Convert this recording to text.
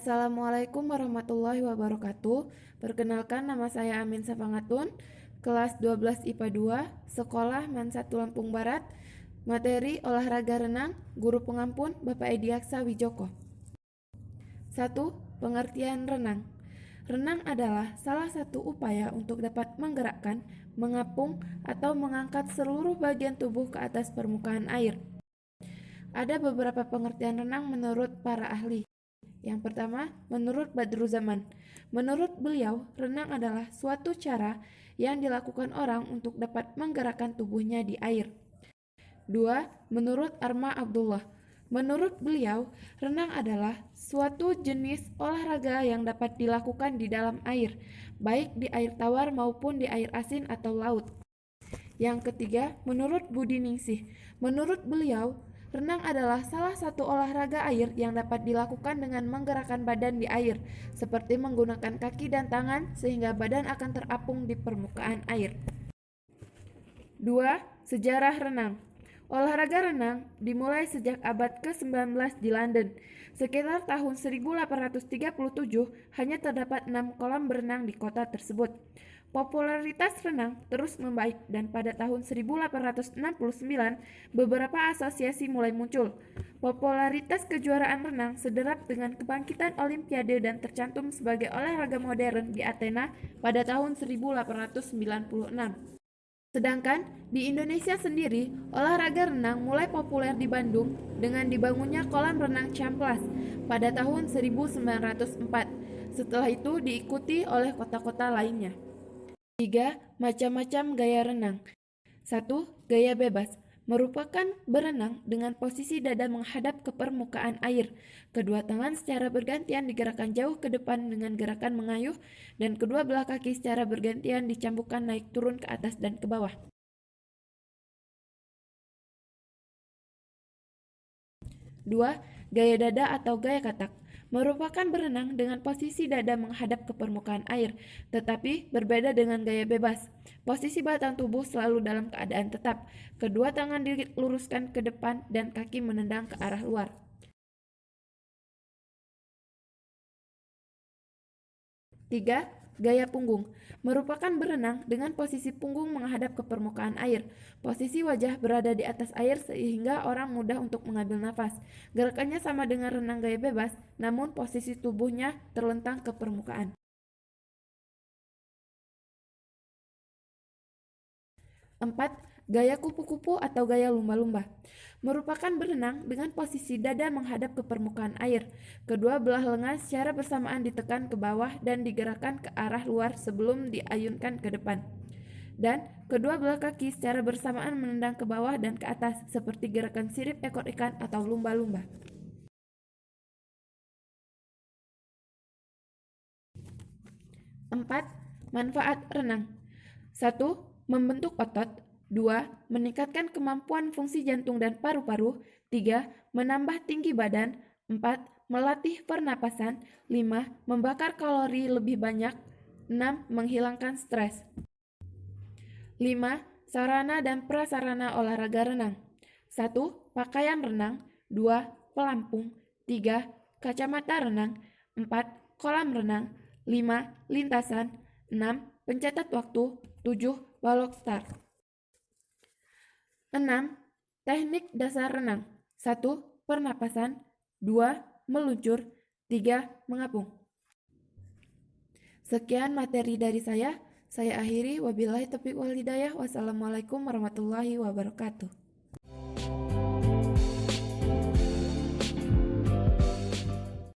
Assalamualaikum warahmatullahi wabarakatuh. Perkenalkan, nama saya Amin Safangatun, kelas 12 IPA 2, Sekolah MAN 1 Lampung Barat. Materi olahraga renang, guru pengampun Bapak Ediaksa Wijoko. 1. Pengertian renang. Renang adalah salah satu upaya untuk dapat menggerakkan, mengapung, atau mengangkat seluruh bagian tubuh ke atas permukaan air. Ada beberapa pengertian renang menurut para ahli. Yang pertama, menurut Badruzaman. Menurut beliau, renang adalah suatu cara yang dilakukan orang untuk dapat menggerakkan tubuhnya di air. 2. Menurut Arma Abdullah. Menurut beliau, renang adalah suatu jenis olahraga yang dapat dilakukan di dalam air, baik di air tawar maupun di air asin atau laut. Yang ketiga, menurut Budi Ningsih. Menurut beliau, renang adalah salah satu olahraga air yang dapat dilakukan dengan menggerakkan badan di air, seperti menggunakan kaki dan tangan sehingga badan akan terapung di permukaan air. 2. Sejarah renang. Olahraga renang dimulai sejak abad ke-19 di London. Sekitar tahun 1837 hanya terdapat 6 kolam berenang di kota tersebut. Popularitas renang terus membaik dan pada tahun 1869 beberapa asosiasi mulai muncul. Popularitas kejuaraan renang sederap dengan kebangkitan Olimpiade dan tercantum sebagai olahraga modern di Athena pada tahun 1896. Sedangkan di Indonesia sendiri, olahraga renang mulai populer di Bandung dengan dibangunnya kolam renang Ciamplas pada tahun 1904. Setelah itu diikuti oleh kota-kota lainnya. 3. Macam-macam gaya renang. 1. Gaya bebas. Merupakan berenang dengan posisi dada menghadap ke permukaan air. Kedua tangan secara bergantian digerakkan jauh ke depan dengan gerakan mengayuh, dan kedua belah kaki secara bergantian dicambukkan naik turun ke atas dan ke bawah. 2. Gaya dada atau gaya katak. Merupakan berenang dengan posisi dada menghadap ke permukaan air, tetapi berbeda dengan gaya bebas. Posisi batang tubuh selalu dalam keadaan tetap. Kedua tangan diluruskan ke depan dan kaki menendang ke arah luar. 3. Gaya punggung. Merupakan berenang dengan posisi punggung menghadap ke permukaan air. Posisi wajah berada di atas air sehingga orang mudah untuk mengambil nafas. Gerakannya sama dengan renang gaya bebas, namun posisi tubuhnya terlentang ke permukaan. 4. Gaya kupu-kupu atau gaya lumba-lumba. Merupakan berenang dengan posisi dada menghadap ke permukaan air. Kedua belah lengan secara bersamaan ditekan ke bawah dan digerakkan ke arah luar sebelum diayunkan ke depan. Dan kedua belah kaki secara bersamaan menendang ke bawah dan ke atas seperti gerakan sirip ekor ikan atau lumba-lumba. 4. Manfaat renang. 1. Membentuk otot. 2. Meningkatkan kemampuan fungsi jantung dan paru-paru. 3. Menambah tinggi badan. 4. Melatih pernapasan. 5. Membakar kalori lebih banyak. 6. Menghilangkan stres. 5. Sarana dan prasarana olahraga renang. 1. Pakaian renang. 2. Pelampung. 3. Kacamata renang. 4. Kolam renang. 5. Lintasan. 6. Pencatat waktu. 7. Balok start. 6. Teknik dasar renang. 1. Pernapasan. 2. Meluncur. 3. Mengapung. Sekian materi dari saya. Saya akhiri. Wabillahi taufiq wal hidayah. Wassalamualaikum warahmatullahi wabarakatuh.